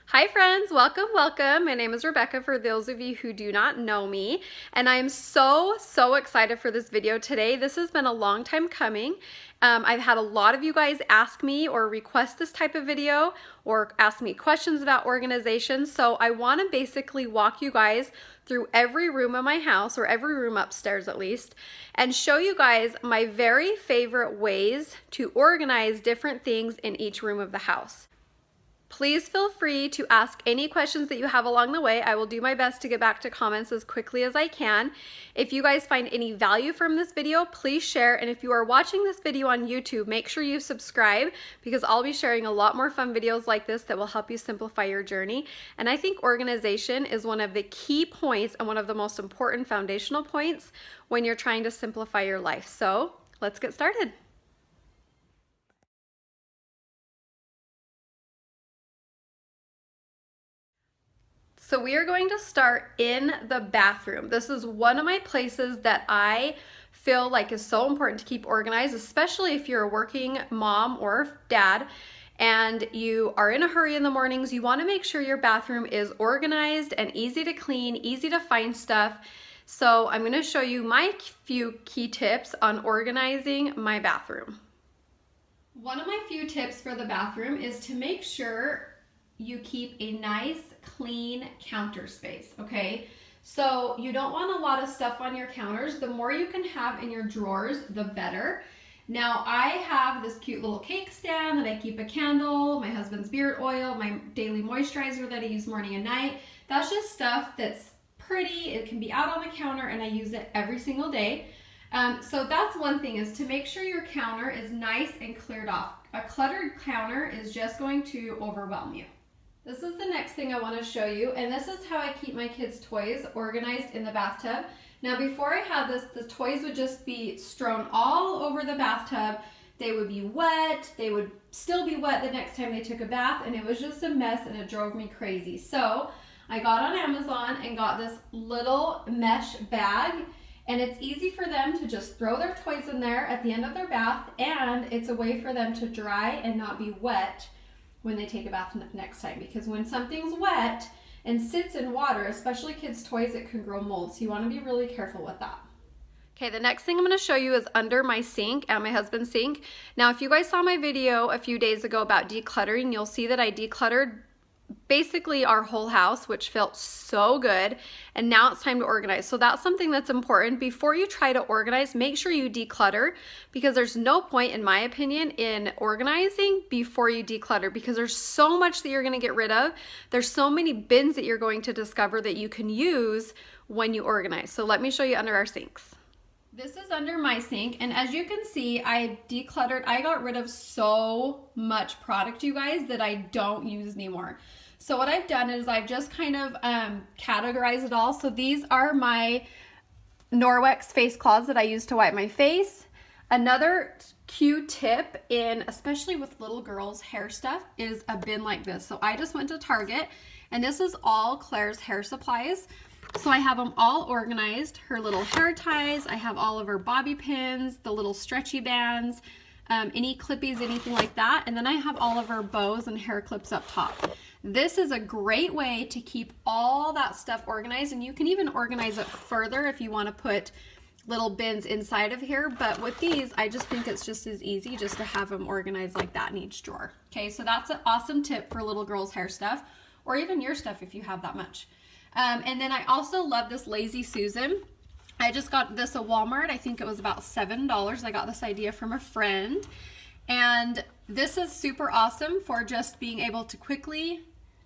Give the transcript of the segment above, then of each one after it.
Hi friends, welcome, welcome. My name is Rebecca for those of you who do not know me, and I am so excited for this video today. This has been a long time coming. I've had a lot of you guys ask me or request this type of video or ask me questions about organization, so I want to basically walk you guys through every room of my house, or every room upstairs at least, and show you guys my very favorite ways to organize different things in each room of the house. Please feel free to ask any questions that you have along the way. I will do my best to get back to comments as quickly as I can. If you guys find any value from this video, please share. And if you are watching this video on YouTube, make sure you subscribe because I'll be sharing a lot more fun videos like this that will help you simplify your journey. And I think organization is one of the key points and one of the most important foundational points when you're trying to simplify your life. So let's get started. So we are going to start in the bathroom. This is one of my places that I feel like is so important to keep organized, especially if you're a working mom or dad and you are in a hurry in the mornings. You want to make sure your bathroom is organized and easy to clean, easy to find stuff. So I'm going to show you my few key tips on organizing my bathroom. One of my few tips for the bathroom is to make sure you keep a nice clean counter space, okay? So you don't want a lot of stuff on your counters. The more you can have in your drawers, the better. Now I have this cute little cake stand that I keep a candle, my husband's beard oil, my daily moisturizer that I use morning and night. That's just stuff that's pretty. It can be out on the counter and I use it every single day. So that's one thing, is to make sure your counter is nice and cleared off. A cluttered counter is just going to overwhelm you. This is the next thing I want to show you, and this is how I keep my kids' toys organized in the bathtub. Now before I had this, the toys would just be strewn all over the bathtub. They would be wet, they would still be wet the next time they took a bath, and it was just a mess and it drove me crazy. So I got on Amazon and got this little mesh bag, and it's easy for them to just throw their toys in there at the end of their bath, and it's a way for them to dry and not be wet when they take a bath next time, because when something's wet and sits in water, especially kids' toys, it can grow mold. So you want to be really careful with that. Okay, the next thing I'm going to show you is under my sink, at my husband's sink. Now, if you guys saw my video a few days ago about decluttering, you'll see that I decluttered basically our whole house, which felt so good, and now it's time to organize. So that's something that's important. Before you try to organize, make sure you declutter, because there's no point, in my opinion, in organizing before you declutter, because there's so much that you're going to get rid of. There's so many bins that you're going to discover that you can use when you organize. So let me show you under our sinks. This is under my sink, and as you can see, I decluttered. I got rid of so much product, you guys, that I don't use anymore. So what I've done is I've just kind of categorized it all. So these are my Norwex face cloths that I use to wipe my face. Another cute tip, especially with little girls' hair stuff, is a bin like this. So I just went to Target, and this is all Claire's hair supplies. So I have them all organized, her little hair ties, I have all of her bobby pins, the little stretchy bands, any clippies, anything like that. And then I have all of her bows and hair clips up top. This is a great way to keep all that stuff organized, and you can even organize it further if you want to put little bins inside of here. But with these, I just think it's just as easy just to have them organized like that in each drawer. Okay, so that's an awesome tip for little girls' hair stuff, or even your stuff if you have that much. And then I also love this Lazy Susan. I just got this at Walmart. I think it was about $7. I got this idea from a friend. And this is super awesome for just being able to quickly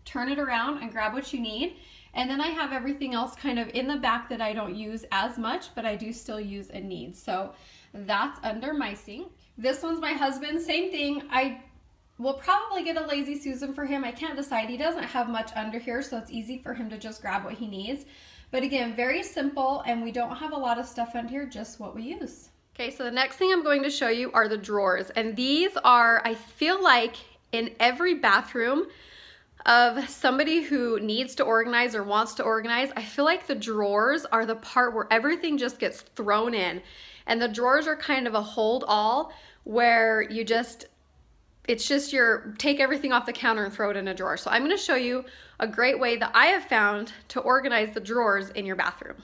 turn it around and grab what you need. And then I have everything else kind of in the back that I don't use as much, but I do still use and need. So that's under my sink. This one's my husband, same thing. We'll probably get a Lazy Susan for him. I can't decide. He doesn't have much under here, so it's easy for him to just grab what he needs. But again, very simple, and we don't have a lot of stuff under here, just what we use. Okay, so the next thing I'm going to show you are the drawers. And these are, I feel like, in every bathroom of somebody who needs to organize or wants to organize, I feel like the drawers are the part where everything just gets thrown in. And the drawers are kind of a hold all, where you just it's just take everything off the counter and throw it in a drawer. So I'm going to show you a great way that I have found to organize the drawers in your bathroom.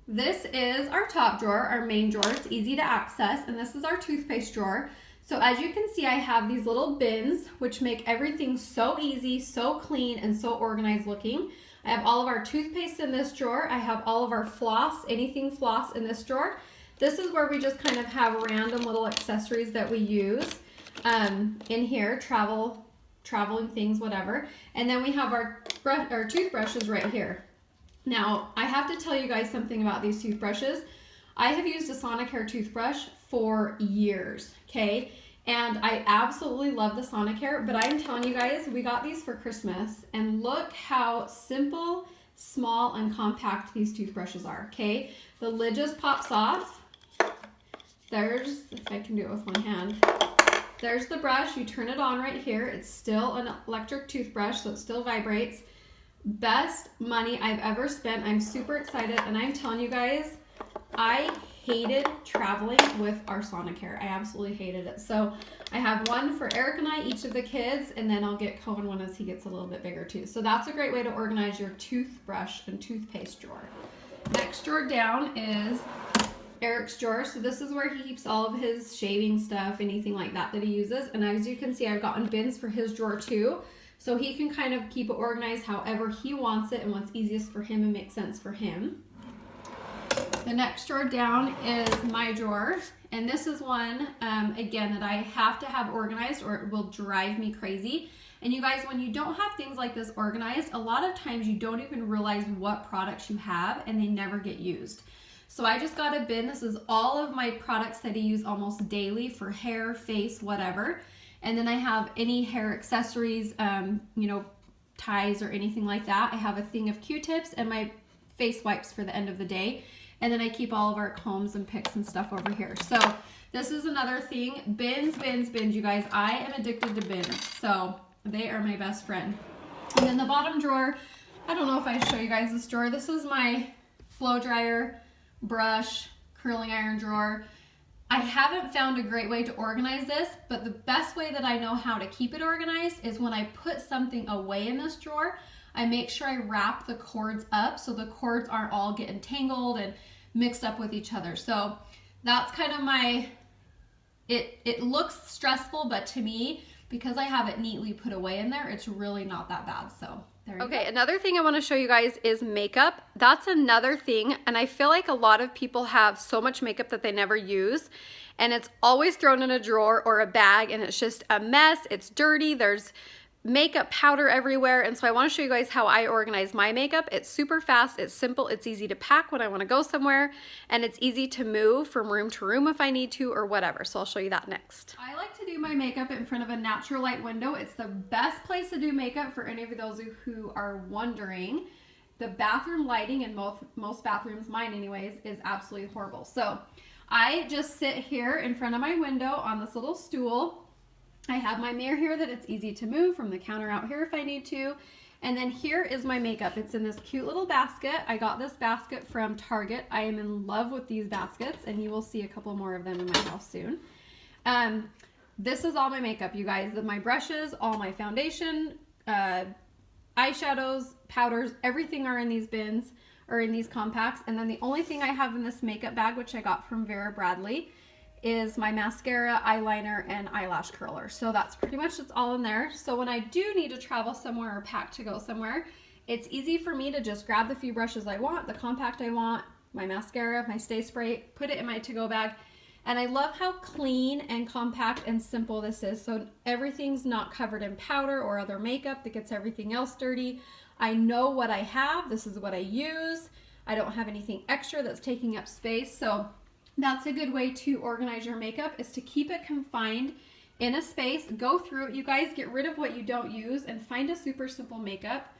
This is our top drawer, our main drawer. It's easy to access, and this is our toothpaste drawer. So as you can see, I have these little bins, which make everything so easy, so clean, and so organized looking. I have all of our toothpaste in this drawer. I have all of our floss, anything floss in this drawer. This is where we just kind of have random little accessories that we use in here, traveling things, whatever. And then we have our toothbrushes right here. Now, I have to tell you guys something about these toothbrushes. I have used a Sonicare toothbrush for years, okay? And I absolutely love the Sonicare, but I'm telling you guys, we got these for Christmas, and look how simple, small, and compact these toothbrushes are, okay? The lid just pops off. There's, if I can do it with one hand, there's the brush. You turn it on right here. It's still an electric toothbrush, so it still vibrates. Best money I've ever spent. I'm super excited, and I'm telling you guys, I hated traveling with our Sonicare. I absolutely hated it. So I have one for Eric and I, each of the kids, and then I'll get Cohen one as he gets a little bit bigger too. So that's a great way to organize your toothbrush and toothpaste drawer. Next drawer down is Eric's drawer. So this is where he keeps all of his shaving stuff, anything like that he uses. And as you can see, I've gotten bins for his drawer too. So he can kind of keep it organized however he wants it and what's easiest for him and makes sense for him. The next drawer down is my drawer, and this is one, again, that I have to have organized or it will drive me crazy. And you guys, when you don't have things like this organized, a lot of times you don't even realize what products you have and they never get used. So I just got a bin. This is all of my products that I use almost daily for hair, face, whatever. And then I have any hair accessories, you know, ties or anything like that. I have a thing of Q-tips and my face wipes for the end of the day. And then I keep all of our combs and picks and stuff over here. So this is another thing. Bins, bins, bins, you guys. I am addicted to bins. So they are my best friend. And then the bottom drawer, I don't know if I show you guys this drawer. This is my blow dryer, brush, curling iron drawer. I haven't found a great way to organize this, but the best way that I know how to keep it organized is when I put something away in this drawer, I make sure I wrap the cords up so the cords aren't all getting tangled and mixed up with each other. So that's kind of my, it looks stressful, but to me, because I have it neatly put away in there, it's really not that bad. So there you go. Okay, another thing I want to show you guys is makeup. That's another thing, and I feel like a lot of people have so much makeup that they never use, and it's always thrown in a drawer or a bag, and it's just a mess. It's dirty. There's makeup powder everywhere. And so I want to show you guys how I organize my makeup. It's super fast, it's simple, it's easy to pack when I want to go somewhere, and it's easy to move from room to room if I need to or whatever. So I'll show you that next. I like to do my makeup in front of a natural light window. It's the best place to do makeup for any of those who are wondering. The bathroom lighting in most bathrooms, mine anyways, is absolutely horrible. So I just sit here in front of my window on this little stool. I have my mirror here that it's easy to move from the counter out here if I need to. And then here is my makeup. It's in this cute little basket. I got this basket from Target. I am in love with these baskets, and you will see a couple more of them in my house soon. This is all my makeup, you guys. My brushes, all my foundation, eyeshadows, powders, everything are in these bins or in these compacts. And then the only thing I have in this makeup bag, which I got from Vera Bradley, is my mascara, eyeliner, and eyelash curler. So that's pretty much it's all in there. So when I do need to travel somewhere or pack to go somewhere, it's easy for me to just grab the few brushes I want, the compact I want, my mascara, my Stay Spray, put it in my to-go bag. And I love how clean and compact and simple this is. So everything's not covered in powder or other makeup that gets everything else dirty. I know what I have. This is what I use. I don't have anything extra that's taking up space. So that's a good way to organize your makeup, is to keep it confined in a space. Go through it, you guys, get rid of what you don't use and find a super simple makeup.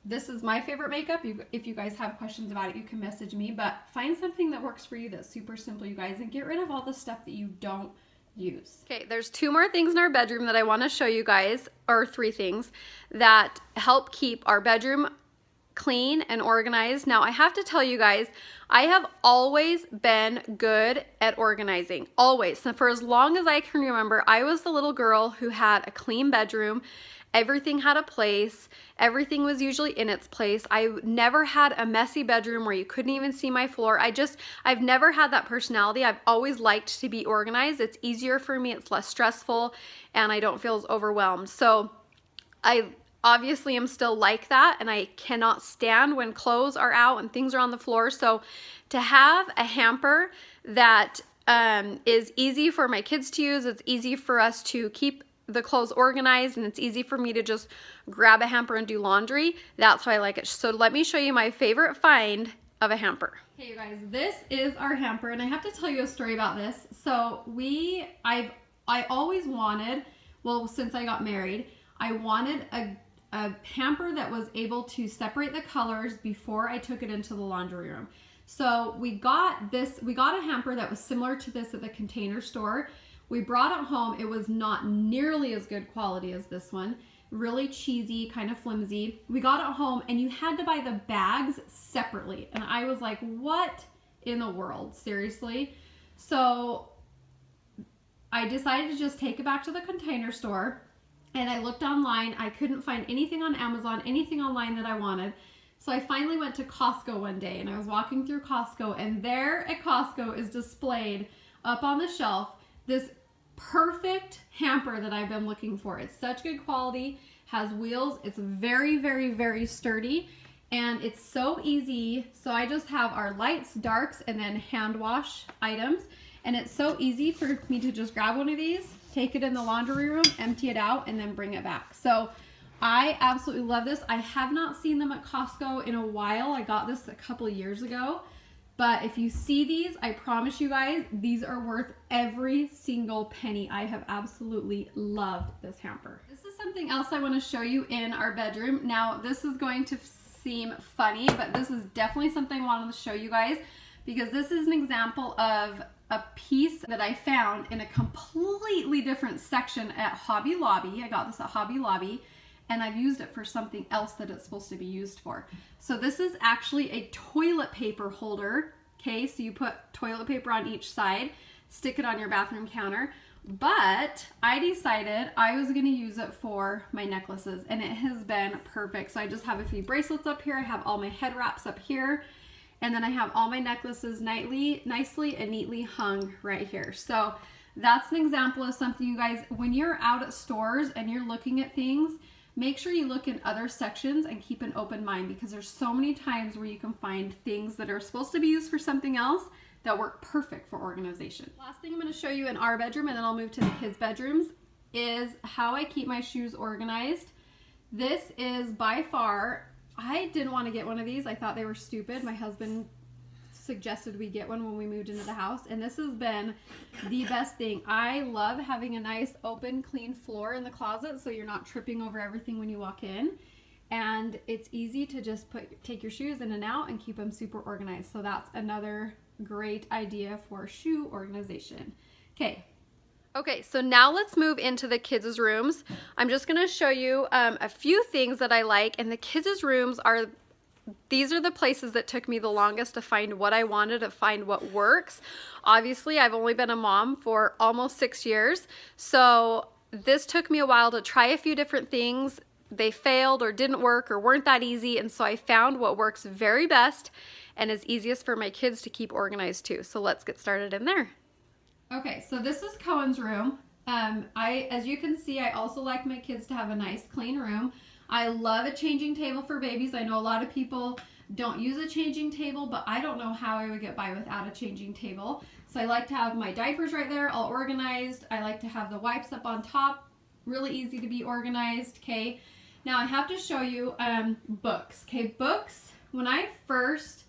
This is my favorite makeup. If you guys have questions about it, you can message me, but find something that works for you that's super simple, you guys, and get rid of all the stuff that you don't use. Okay, there's two more things in our bedroom that I want to show you guys, or three things that help keep our bedroom clean and organized. Now I have to tell you guys, I have always been good at organizing, always. So for as long as I can remember, I was the little girl who had a clean bedroom. Everything had a place. Everything was usually in its place. I never had a messy bedroom where you couldn't even see my floor. I've never had that personality. I've always liked to be organized. It's easier for me. It's less stressful and I don't feel as overwhelmed. So I obviously am still like that, and I cannot stand when clothes are out and things are on the floor. So to have a hamper that is easy for my kids to use, it's easy for us to keep the clothes organized, and it's easy for me to just grab a hamper and do laundry, that's why I like it. So let me show you my favorite find of a hamper. Hey you guys, this is our hamper, and I have to tell you a story about this. So I always wanted, well, since I got married, I wanted a hamper that was able to separate the colors before I took it into the laundry room. So we got a hamper that was similar to this at the Container Store. We brought it home. It was not nearly as good quality as this one. Really cheesy, kind of flimsy. We got it home and you had to buy the bags separately. And I was like, what in the world? Seriously? So I decided to just take it back to the Container Store. And I looked online. I couldn't find anything on Amazon, anything online that I wanted. So I finally went to Costco one day, and I was walking through Costco, and there at Costco is displayed up on the shelf this perfect hamper that I've been looking for. It's such good quality, has wheels. It's very, very, very sturdy, and it's so easy. So I just have our lights, darks, and then hand wash items. And it's so easy for me to just grab one of these, take it in the laundry room, empty it out, and then bring it back. So I absolutely love this. I have not seen them at Costco in a while. I got this a couple of years ago. But if you see these, I promise you guys, these are worth every single penny. I have absolutely loved this hamper. This is something else I want to show you in our bedroom. Now, this is going to seem funny, but this is definitely something I wanted to show you guys because this is an example of a piece that I found in a completely different section at Hobby Lobby. I got this at Hobby Lobby, and I've used it for something else that it's supposed to be used for. So this is actually a toilet paper holder. Okay, so you put toilet paper on each side, stick it on your bathroom counter. But I decided I was going to use it for my necklaces, and it has been perfect. So I just have a few bracelets up here. I have all my head wraps up here. And then I have all my necklaces nicely and neatly hung right here. So that's an example of something, you guys, when you're out at stores and you're looking at things, make sure you look in other sections and keep an open mind because there's so many times where you can find things that are supposed to be used for something else that work perfect for organization. Last thing I'm going to show you in our bedroom, and then I'll move to the kids' bedrooms, is how I keep my shoes organized. This is by far, I didn't want to get one of these. I thought they were stupid. My husband suggested we get one when we moved into the house, and this has been the best thing. I love having a nice open clean floor in the closet so you're not tripping over everything when you walk in, and it's easy to just take your shoes in and out and keep them super organized. So that's another great idea for shoe organization. Okay, so now let's move into the kids' rooms. I'm just gonna show you a few things that I like, and the kids' rooms these are the places that took me the longest to find what I wanted, to find what works. Obviously, I've only been a mom for almost 6 years, so this took me a while to try a few different things. They failed or didn't work or weren't that easy, and so I found what works very best and is easiest for my kids to keep organized too. So let's get started in there. Okay, so this is Cohen's room. As you can see, I also like my kids to have a nice clean room. I love a changing table for babies. I know a lot of people don't use a changing table, but I don't know how I would get by without a changing table. So I like to have my diapers right there, all organized. I like to have the wipes up on top, really easy to be organized, okay? Now I have to show you books, okay? Books, when I first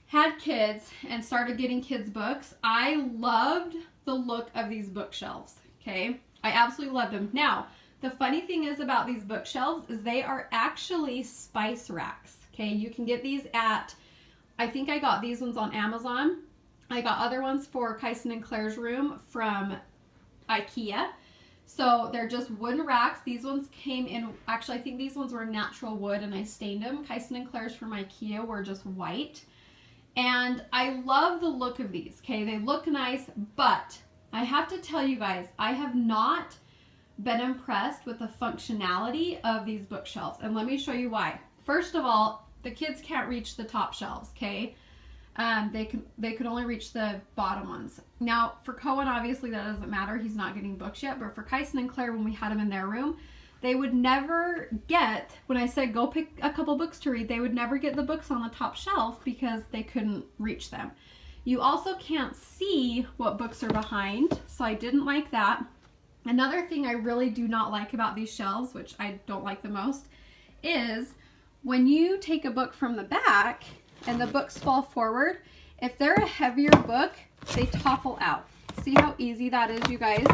had kids and started getting kids books, I loved the look of these bookshelves, okay? I absolutely loved them. Now, the funny thing is about these bookshelves is they are actually spice racks, okay? You can get these I think I got these ones on Amazon. I got other ones for Kyson and Claire's room from IKEA. So they're just wooden racks. These ones came in, actually I think these ones were natural wood and I stained them. Kyson and Claire's from Ikea were just white. And I love the look of these, okay? They look nice, but I have to tell you guys, I have not been impressed with the functionality of these bookshelves. And let me show you why. First of all, the kids can't reach the top shelves, okay? They could only reach the bottom ones. Now, for Cohen, obviously that doesn't matter. He's not getting books yet. But for Kyson and Claire, when we had them in their room, they would never get, when I said go pick a couple books to read, they would never get the books on the top shelf because they couldn't reach them. You also can't see what books are behind, so I didn't like that. Another thing I really do not like about these shelves, which I don't like the most, is when you take a book from the back and the books fall forward, if they're a heavier book, they topple out. See how easy that is, you guys,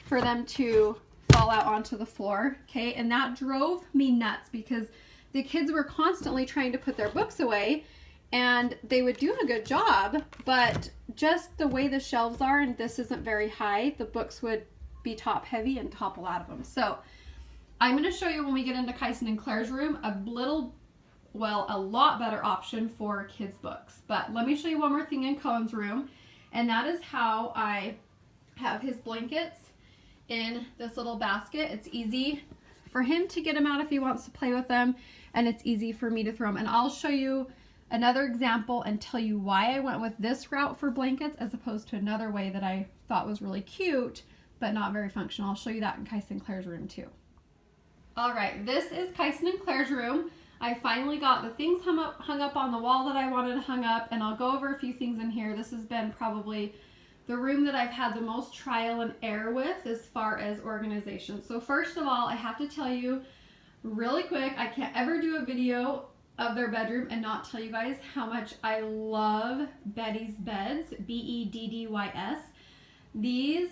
for them to fall out onto the floor, okay? And that drove me nuts because the kids were constantly trying to put their books away and they would do a good job, but just the way the shelves are, and this isn't very high, the books would be top heavy and topple out of them. So I'm going to show you when we get into Kyson and Claire's room a lot better option for kids' books. But let me show you one more thing in Cohen's room, and that is how I have his blankets in this little basket. It's easy for him to get them out if he wants to play with them, and it's easy for me to throw them. And I'll show you another example and tell you why I went with this route for blankets as opposed to another way that I thought was really cute but not very functional. I'll show you that in Kyson and Claire's room too. All right, this is Kyson and Claire's room. I finally got the things hung up on the wall that I wanted hung up, and I'll go over a few things in here. This has been probably the room that I've had the most trial and error with as far as organization. So first of all, I have to tell you really quick, I can't ever do a video of their bedroom and not tell you guys how much I love Beddy's Beds, Beddys. These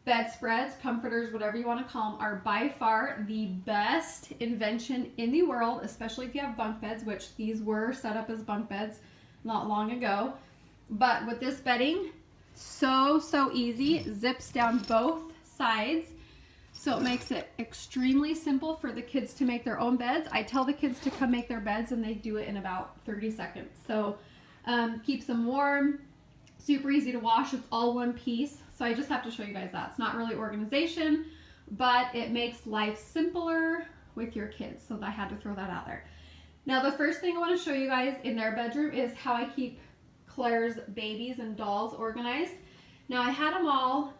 bedspreads, comforters, whatever you want to call them, are by far the best invention in the world, especially if you have bunk beds, which these were set up as bunk beds not long ago. But with this bedding, so easy, zips down both sides, so it makes it extremely simple for the kids to make their own beds. I tell the kids to come make their beds and they do it in about 30 seconds. So keeps them warm, super easy to wash, it's all one piece. So I just have to show you guys that. It's not really organization, but it makes life simpler with your kids. So I had to throw that out there. Now the first thing I want to show you guys in their bedroom is how I keep Claire's babies and dolls organized. Now I had them all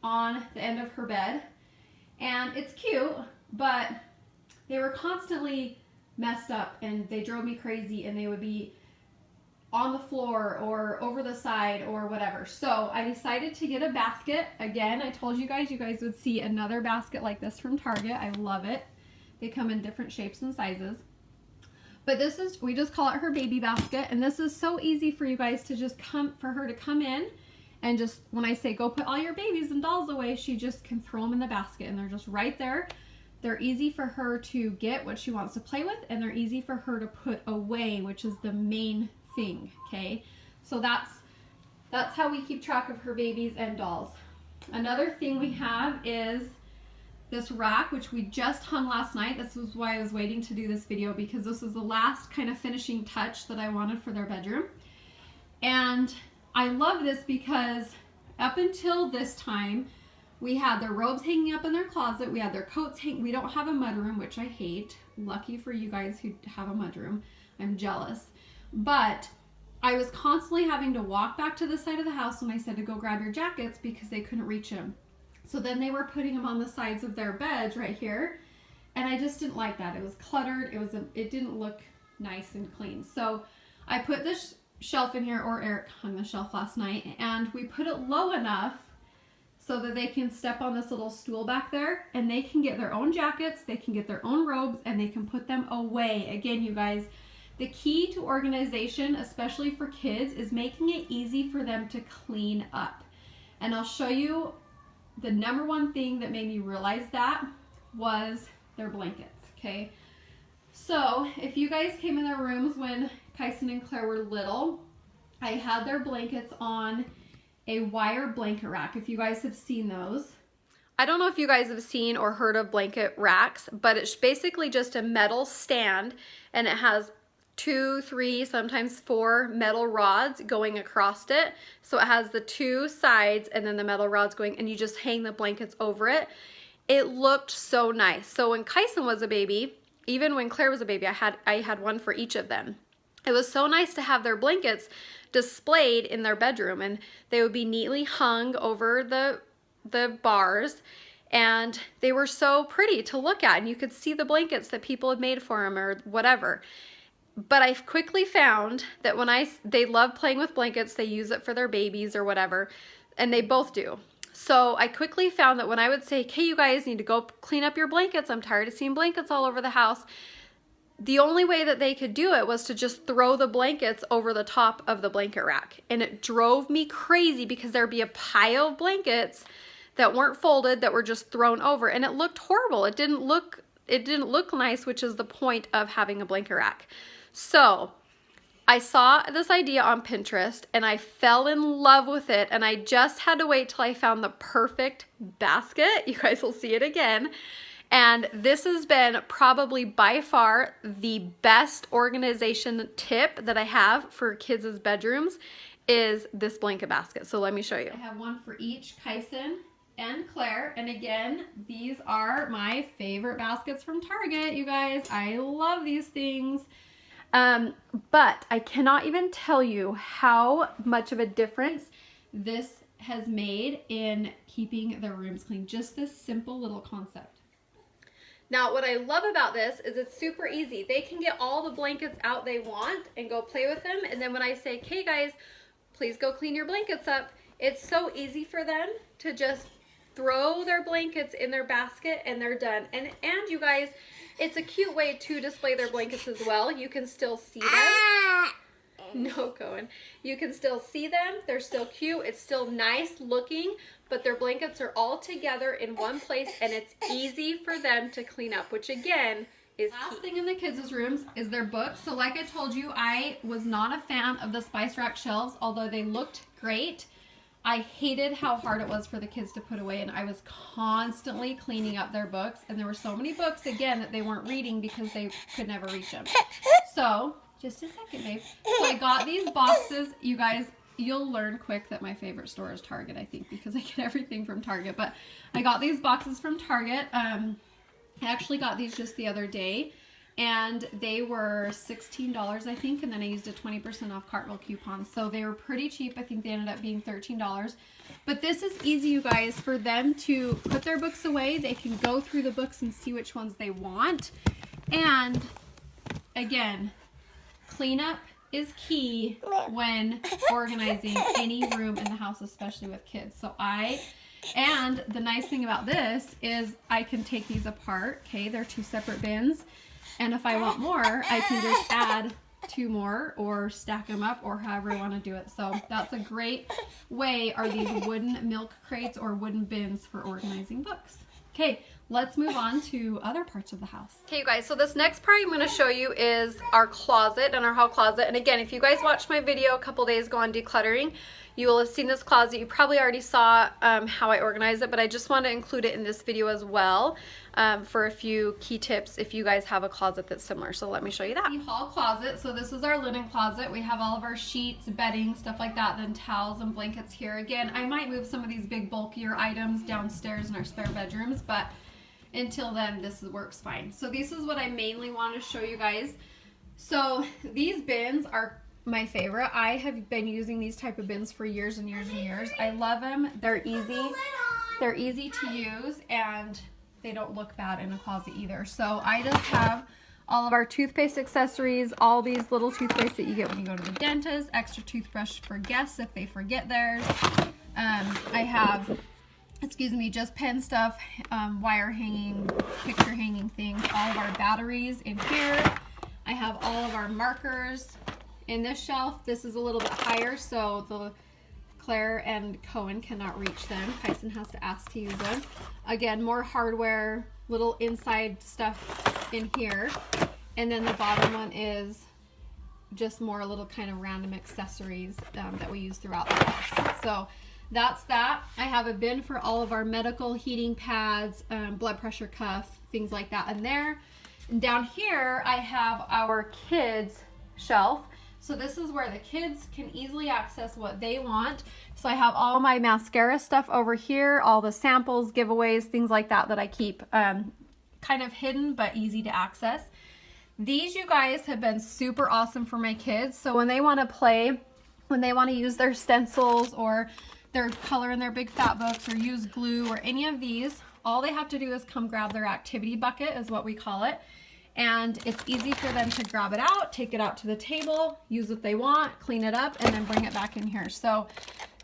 on the end of her bed, and it's cute, but they were constantly messed up and they drove me crazy, and they would be on the floor or over the side or whatever. So I decided to get a basket. Again, I told you guys would see another basket like this from Target. I love it. They come in different shapes and sizes. But this is, we just call it her baby basket, and this is so easy for you guys to just for her to come in and just, when I say go put all your babies and dolls away, she just can throw them in the basket and they're just right there. They're easy for her to get what she wants to play with, and they're easy for her to put away, which is the main thing, okay? So that's how we keep track of her babies and dolls. Another thing we have is this rack, which we just hung last night. This was why I was waiting to do this video, because this was the last kind of finishing touch that I wanted for their bedroom. And I love this because up until this time, we had their robes hanging up in their closet. We had their coats hanging. We don't have a mudroom, which I hate. Lucky for you guys who have a mudroom. I'm jealous. But I was constantly having to walk back to the side of the house when I said to go grab your jackets because they couldn't reach them. So then they were putting them on the sides of their beds right here. And I just didn't like that. It was cluttered. It didn't look nice and clean. So I put this shelf in here, or Eric hung the shelf last night, and we put it low enough so that they can step on this little stool back there and they can get their own jackets, they can get their own robes, and they can put them away. Again, you guys, the key to organization, especially for kids, is making it easy for them to clean up. And I'll show you the number one thing that made me realize that was their blankets, okay? So if you guys came in their rooms when Kyson and Claire were little, I had their blankets on a wire blanket rack, if you guys have seen those. I don't know if you guys have seen or heard of blanket racks, but it's basically just a metal stand, and it has 2, 3, sometimes 4 metal rods going across it. So it has the 2 sides and then the metal rods going, and you just hang the blankets over it. It looked so nice. So when Kyson was a baby, even when Claire was a baby, I had one for each of them. It was so nice to have their blankets displayed in their bedroom, and they would be neatly hung over the bars, and they were so pretty to look at, and you could see the blankets that people had made for them or whatever. But I quickly found that when they love playing with blankets, they use it for their babies or whatever, and they both do. So I quickly found that when I would say, okay, you guys need to go clean up your blankets, I'm tired of seeing blankets all over the house, the only way that they could do it was to just throw the blankets over the top of the blanket rack. And it drove me crazy because there'd be a pile of blankets that weren't folded, that were just thrown over, and it looked horrible. It didn't look nice, which is the point of having a blanket rack. So I saw this idea on Pinterest and I fell in love with it, and I just had to wait till I found the perfect basket. You guys will see it again. And this has been probably by far the best organization tip that I have for kids' bedrooms is this blanket basket. So let me show you. I have one for each Kyson and Claire. And again, these are my favorite baskets from Target, you guys. I love these things. But I cannot even tell you how much of a difference this has made in keeping their rooms clean. Just this simple little concept. Now, what I love about this is it's super easy. They can get all the blankets out they want and go play with them. And then when I say, okay guys, please go clean your blankets up, it's so easy for them to just throw their blankets in their basket and they're done. And you guys, it's a cute way to display their blankets as well. You can still see them. No, Cohen. You can still see them. They're still cute. It's still nice looking, but their blankets are all together in one place, and it's easy for them to clean up, which again is key. Last thing in the kids' rooms is their books. So like I told you, I was not a fan of the Spice Rack shelves, although they looked great. I hated how hard it was for the kids to put away, and I was constantly cleaning up their books, and there were so many books, again, that they weren't reading because they could never reach them. So, just a second, babe. So I got these boxes. You guys, you'll learn quick that my favorite store is Target, I think, because I get everything from Target. But I got these boxes from Target. I actually got these just the other day, and they were $16, I think, and then I used a 20% off Cartwheel coupon. So they were pretty cheap. I think they ended up being $13. But this is easy, you guys, for them to put their books away. They can go through the books and see which ones they want. And again, cleanup is key when organizing any room in the house, especially with kids. And the nice thing about this is I can take these apart. Okay, they're 2 separate bins. And if I want more, I can just add 2 more or stack them up or however I want to do it. So that's a great way, are these wooden milk crates or wooden bins for organizing books. Okay, let's move on to other parts of the house. Okay, you guys, so this next part I'm going to show you is our closet and our hall closet. And again, if you guys watched my video a couple days ago on decluttering, you will have seen this closet. You probably already saw how I organize it, but I just want to include it in this video as well for a few key tips if you guys have a closet that's similar. So let me show you that. The hall closet, so this is our linen closet. We have all of our sheets, bedding, stuff like that, then towels and blankets here. Again, I might move some of these big bulkier items downstairs in our spare bedrooms, but until then, this works fine. So this is what I mainly want to show you guys. So these bins are my favorite. I have been using these type of bins for years and years and years. I love them. They're easy. They're easy to use, and they don't look bad in a closet either. So I just have all of our toothpaste accessories, all these little toothpaste that you get when you go to the dentist, extra toothbrush for guests if they forget theirs. I have, just pen stuff, wire hanging, picture hanging things, all of our batteries in here. I have all of our markers in this shelf. This is a little bit higher, so the Claire and Cohen cannot reach them. Kyson has to ask to use them. Again, more hardware, little inside stuff in here. And then the bottom one is just more little kind of random accessories that we use throughout the house. So that's that. I have a bin for all of our medical heating pads, blood pressure cuff, things like that in there. And down here, I have our kids shelf. So this is where the kids can easily access what they want. So I have all my mascara stuff over here, all the samples, giveaways, things like that that I keep kind of hidden but easy to access. These, you guys, have been super awesome for my kids. So when they want to play, when they want to use their stencils or their color in their big fat books or use glue or any of these, all they have to do is come grab their activity bucket, is what we call it. And it's easy for them to grab it out, take it out to the table, use what they want, clean it up, and then bring it back in here. So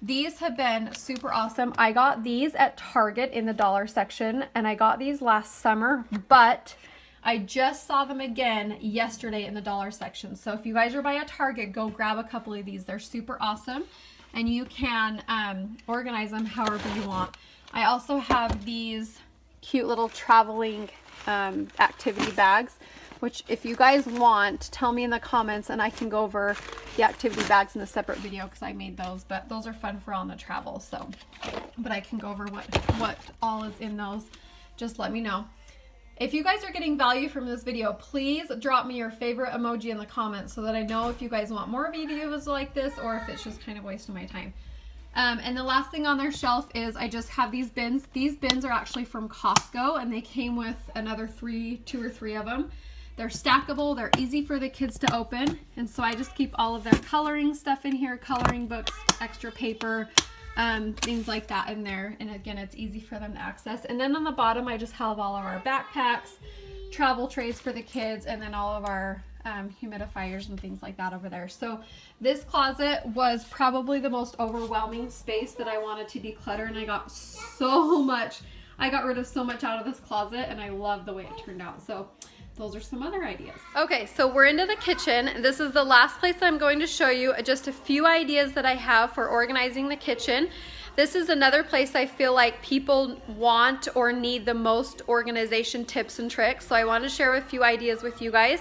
these have been super awesome. I got these at Target in the dollar section, and I got these last summer, but I just saw them again yesterday in the dollar section. So if you guys are by a Target, go grab a couple of these. They're super awesome, and you can organize them however you want. I also have these cute little traveling activity bags, which if you guys want, tell me in the comments and I can go over the activity bags in a separate video because I made those, but those are fun for on the travel. So, but I can go over what all is in those. Just let me know. If you guys are getting value from this video, please drop me your favorite emoji in the comments so that I know if you guys want more videos like this or if it's just kind of wasting my time. And the last thing on their shelf is I just have these bins. These bins are actually from Costco, and they came with another two or three of them. They're stackable, they're easy for the kids to open, and so I just keep all of their coloring stuff in here, coloring books, extra paper, things like that in there. And again, it's easy for them to access. And then on the bottom, I just have all of our backpacks, travel trays for the kids, and then all of our humidifiers and things like that over there. So this closet was probably the most overwhelming space that I wanted to declutter, and I got rid of so much out of this closet, and I love the way it turned out. So those are some other ideas. Okay, so we're into the kitchen. This is the last place I'm going to show you just a few ideas that I have for organizing the kitchen. This is another place I feel like people want or need the most organization tips and tricks. So I want to share a few ideas with you guys,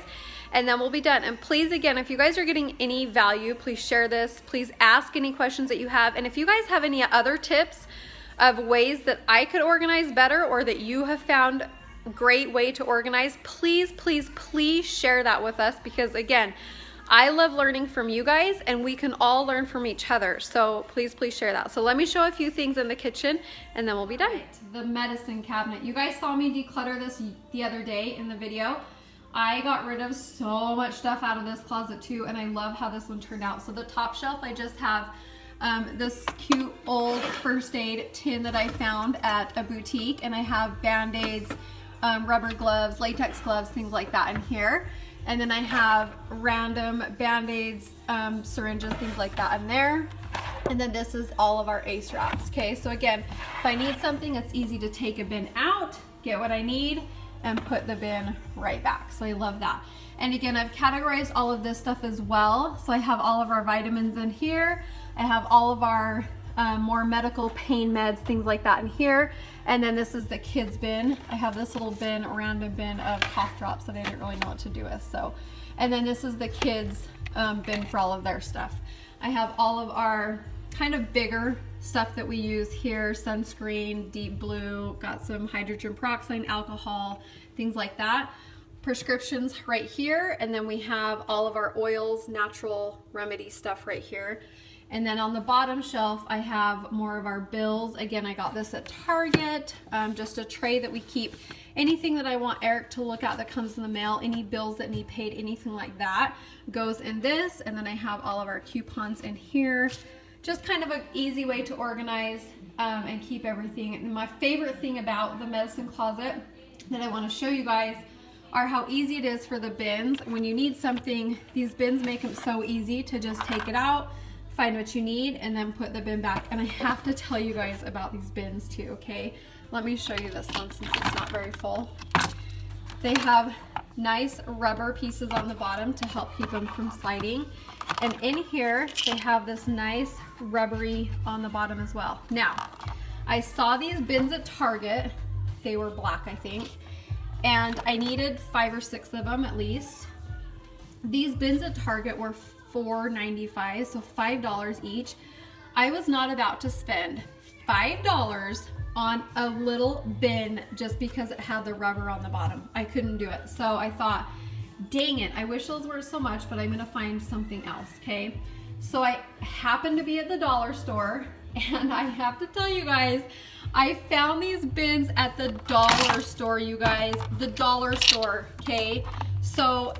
and then we'll be done. And please, again, if you guys are getting any value, please share this. Please ask any questions that you have. And if you guys have any other tips of ways that I could organize better or that you have found a great way to organize, please, please, please share that with us, because again, I love learning from you guys, and we can all learn from each other. So please, please share that. So let me show a few things in the kitchen, and then we'll be done. Right, the medicine cabinet. You guys saw me declutter this the other day in the video. I got rid of so much stuff out of this closet too, and I love how this one turned out. So the top shelf, I just have this cute old first aid tin that I found at a boutique, and I have Band-Aids, rubber gloves, latex gloves, things like that in here. And then I have random Band-Aids, syringes, things like that in there. And then this is all of our Ace wraps. Okay, so again, if I need something, it's easy to take a bin out, get what I need, and put the bin right back. So I love that. And again, I've categorized all of this stuff as well. So I have all of our vitamins in here. I have all of our more medical pain meds, things like that in here. And then this is the kids bin. I have this little bin, a random bin of cough drops that I didn't really know what to do with. So, and then this is the kids bin for all of their stuff. I have all of our kind of bigger stuff that we use here, sunscreen, deep blue, got some hydrogen peroxide, alcohol, things like that. Prescriptions right here, and then we have all of our oils, natural remedy stuff right here. And then on the bottom shelf, I have more of our bills. Again, I got this at Target, just a tray that we keep anything that I want Eric to look at that comes in the mail, any bills that need paid, anything like that goes in this. And then I have all of our coupons in here. Just kind of an easy way to organize and keep everything. And my favorite thing about the medicine closet that I want to show you guys are how easy it is for the bins. When you need something, these bins make them so easy to just take it out, find what you need, and then put the bin back. And I have to tell you guys about these bins too, okay? Let me show you this one since it's not very full. They have nice rubber pieces on the bottom to help keep them from sliding. And in here, they have this nice rubbery on the bottom as well. Now, I saw these bins at Target. They were black, I think. And I needed 5 or 6 of them at least. These bins at Target were $4.95, so $5 each. I was not about to spend $5 on a little bin just because it had the rubber on the bottom. I couldn't do it. So I thought, dang it, I wish those were so much, but I'm gonna find something else, okay? So I happened to be at the dollar store, and I have to tell you guys, I found these bins at the dollar store, you guys, the dollar store, okay? So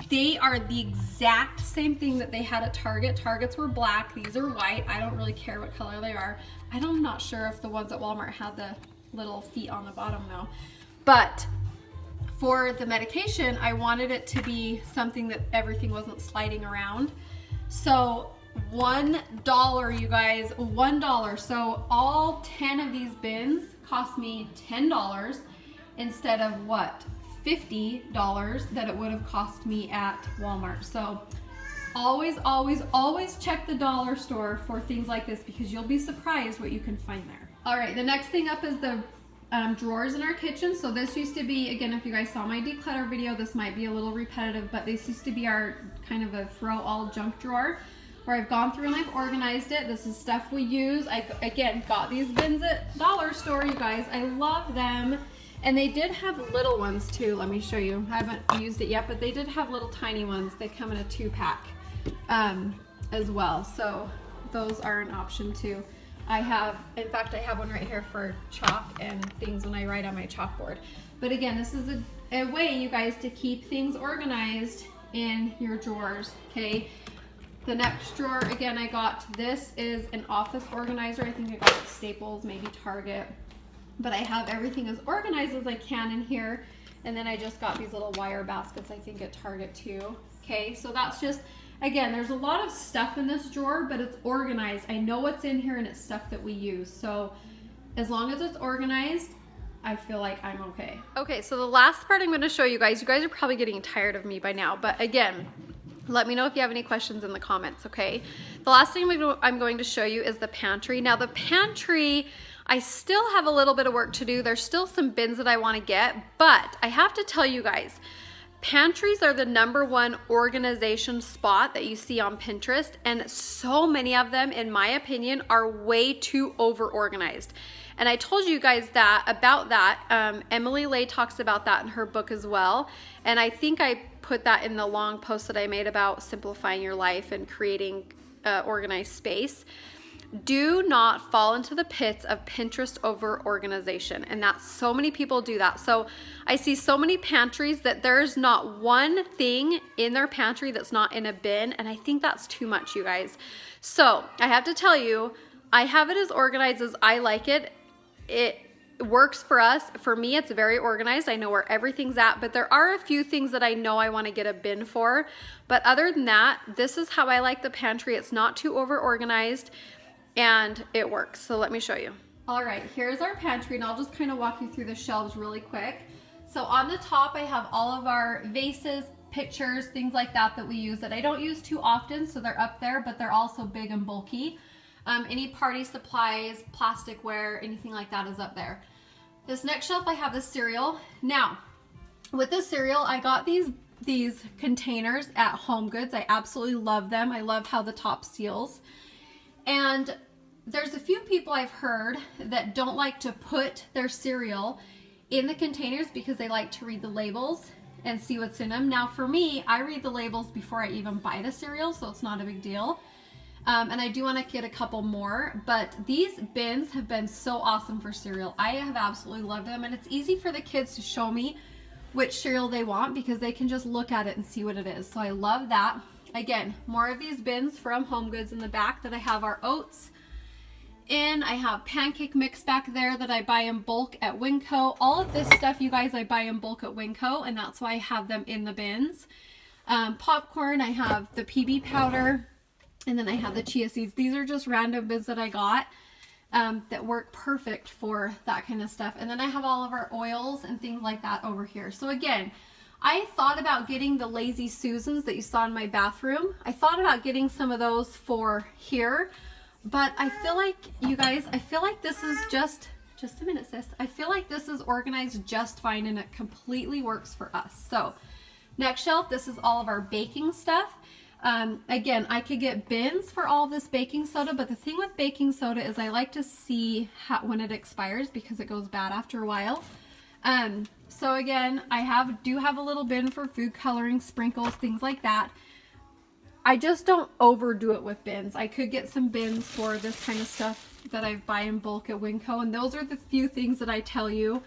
they are the exact same thing that they had at Target. Target's were black, these are white. I don't really care what color they are. I'm not sure if the ones at Walmart had the little feet on the bottom though. But for the medication, I wanted it to be something that everything wasn't sliding around. So $1, you guys, $1. So all 10 of these bins cost me $10 instead of what? $50 that it would have cost me at Walmart. So always, always, always check the dollar store for things like this because you'll be surprised what you can find there. All right, the next thing up is the drawers in our kitchen. So this used to be, again, if you guys saw my declutter video, this might be a little repetitive, but this used to be our kind of a throw all junk drawer where I've gone through and I've organized it. This is stuff we use. I, again, got these bins at dollar store, you guys. I love them. And they did have little ones too. Let me show you. I haven't used it yet, but they did have little tiny ones. They come in a 2-pack as well. So those are an option too. I have, in fact, I have one right here for chalk and things when I write on my chalkboard. But again, this is a way, you guys, to keep things organized in your drawers, okay? The next drawer, again, I got, this is an office organizer. I think I got it at Staples, maybe Target. But I have everything as organized as I can in here. And then I just got these little wire baskets, I think at Target too. Okay, so that's just, again, there's a lot of stuff in this drawer, but it's organized. I know what's in here and it's stuff that we use. So as long as it's organized, I feel like I'm okay. Okay, so the last part I'm gonna show you guys are probably getting tired of me by now, but again, let me know if you have any questions in the comments, okay? The last thing I'm going to show you is the pantry. Now the pantry, I still have a little bit of work to do. There's still some bins that I want to get, but I have to tell you guys, pantries are the #1 organization spot that you see on Pinterest, and so many of them, in my opinion, are way too over-organized. And I told you guys about that. Emily Lay talks about that in her book as well, and I think I put that in the long post that I made about simplifying your life and creating organized space. Do not fall into the pits of Pinterest over organization, and that's, so many people do that. So I see so many pantries that there's not one thing in their pantry that's not in a bin, and I think that's too much, you guys. So I have to tell you, I have it as organized as I like it. It works for us. For me, it's very organized. I know where everything's at, but there are a few things that I know I want to get a bin for. But other than that, this is how I like the pantry. It's not too over organized, and it works. So let me show you. All right, here's our pantry, and I'll just kind of walk you through the shelves really quick. So on the top, I have all of our vases, pictures, things like that we use that I don't use too often, so they're up there, but they're also big and bulky. Any party supplies, plasticware, anything like that is up there. This next shelf, I have the cereal. Now, with the cereal, I got these containers at HomeGoods. I absolutely love them. I love how the top seals. And there's a few people I've heard that don't like to put their cereal in the containers because they like to read the labels and see what's in them. Now for me, I read the labels before I even buy the cereal, so it's not a big deal. And I do want to get a couple more, but these bins have been so awesome for cereal. I have absolutely loved them, and it's easy for the kids to show me which cereal they want because they can just look at it and see what it is. So I love that. Again, more of these bins from HomeGoods in the back that I have our oats in. I have pancake mix back there that I buy in bulk at Winco. All of this stuff, you guys, I buy in bulk at Winco, and that's why I have them in the bins. Popcorn, I have the PB powder, and then I have the chia seeds. These are just random bins that I got that work perfect for that kind of stuff. And then I have all of our oils and things like that over here. So again, I thought about getting the Lazy Susans that you saw in my bathroom. I thought about getting some of those for here, but I feel like, you guys, I feel like this is just a minute, sis. I feel like this is organized just fine, and it completely works for us. So next shelf, this is all of our baking stuff. Again, I could get bins for all this baking soda, but the thing with baking soda is I like to see when it expires because it goes bad after a while. So again, I do have a little bin for food coloring, sprinkles, things like that. I just don't overdo it with bins. I could get some bins for this kind of stuff that I buy in bulk at Winco, and those are the few things that I tell you,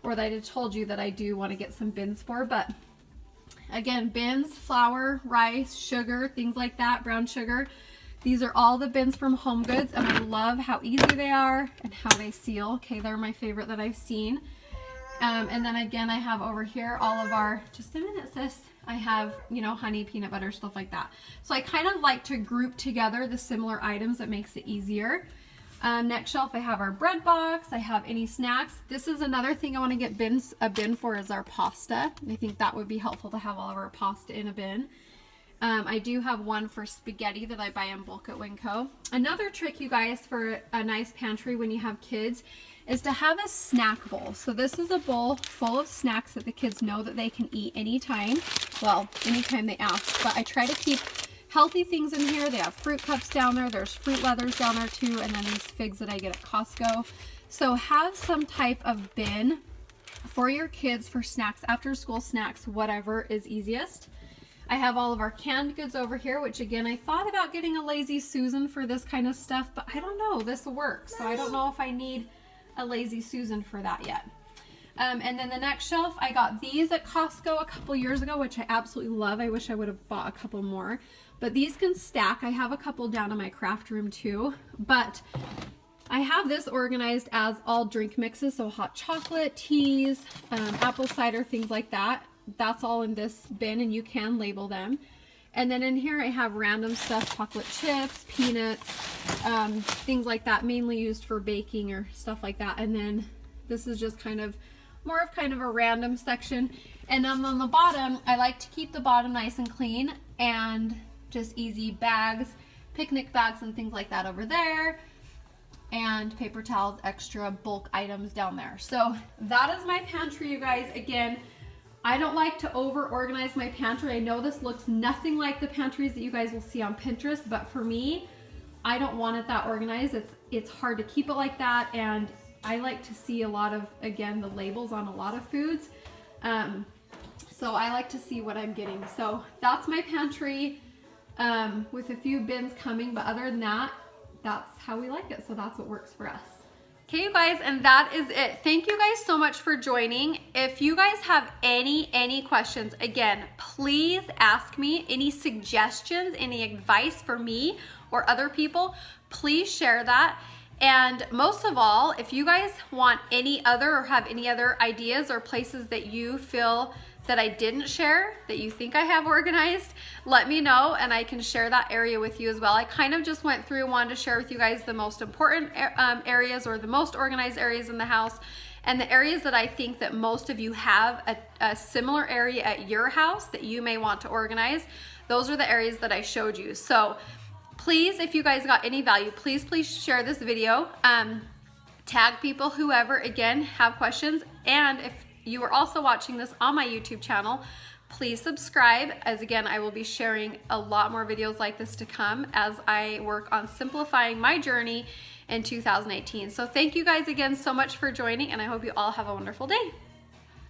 or that I told you that I do want to get some bins for. But again, bins, flour, rice, sugar, things like that, brown sugar. These are all the bins from Home Goods, and I love how easy they are and how they seal. Okay, they're my favorite that I've seen. And then again, I have over here all of our, just a minute sis, I have, you know, honey, peanut butter, stuff like that. So I kind of like to group together the similar items. That makes it easier. Next shelf, I have our bread box. I have any snacks. This is another thing I want to get a bin for, is our pasta. I think that would be helpful to have all of our pasta in a bin. I do have one for spaghetti that I buy in bulk at Winco. Another trick, you guys, for a nice pantry when you have kids is to have a snack bowl. So this is a bowl full of snacks that the kids know that they can eat anytime. Well, anytime they ask. But I try to keep healthy things in here. They have fruit cups down there. There's fruit leathers down there too. And then these figs that I get at Costco. So have some type of bin for your kids for snacks, after school snacks, whatever is easiest. I have all of our canned goods over here, which again, I thought about getting a Lazy Susan for this kind of stuff, but I don't know, this works. So I don't know if I need a Lazy Susan for that yet. And then the next shelf, I got these at Costco a couple years ago, which I absolutely love. I wish I would have bought a couple more, but these can stack. I have a couple down in my craft room too, but I have this organized as all drink mixes. So hot chocolate, teas, apple cider, things like that. That's all in this bin, and you can label them. And then in here I have random stuff, chocolate chips, peanuts, things like that, mainly used for baking or stuff like that. And then this is just kind of more of kind of a random section. And then on the bottom, I like to keep the bottom nice and clean, and just easy bags, picnic bags and things like that over there, and paper towels, extra bulk items down there. So that is my pantry, you guys. Again, I don't like to over organize my pantry. I know this looks nothing like the pantries that you guys will see on Pinterest, but for me, I don't want it that organized. It's hard to keep it like that, and I like to see a lot of, again, the labels on a lot of foods. So I like to see what I'm getting. So that's my pantry, with a few bins coming, but other than that, that's how we like it. So that's what works for us. Okay, you guys, and that is it. Thank you guys so much for joining. If you guys have any questions, again, please ask me. Any suggestions, any advice for me or other people, please share that. And most of all, if you guys want any other or have any other ideas or places that you feel that I didn't share, that you think I have organized, let me know and I can share that area with you as well. I kind of just went through, wanted to share with you guys the most important areas or the most organized areas in the house, and the areas that I think that most of you have a similar area at your house that you may want to organize. Those are the areas that I showed you. So please, if you guys got any value, please share this video. Tag people, whoever, again, have questions. And if you are also watching this on my YouTube channel, please subscribe, as again, I will be sharing a lot more videos like this to come as I work on simplifying my journey in 2018. So thank you guys again so much for joining, and I hope you all have a wonderful day.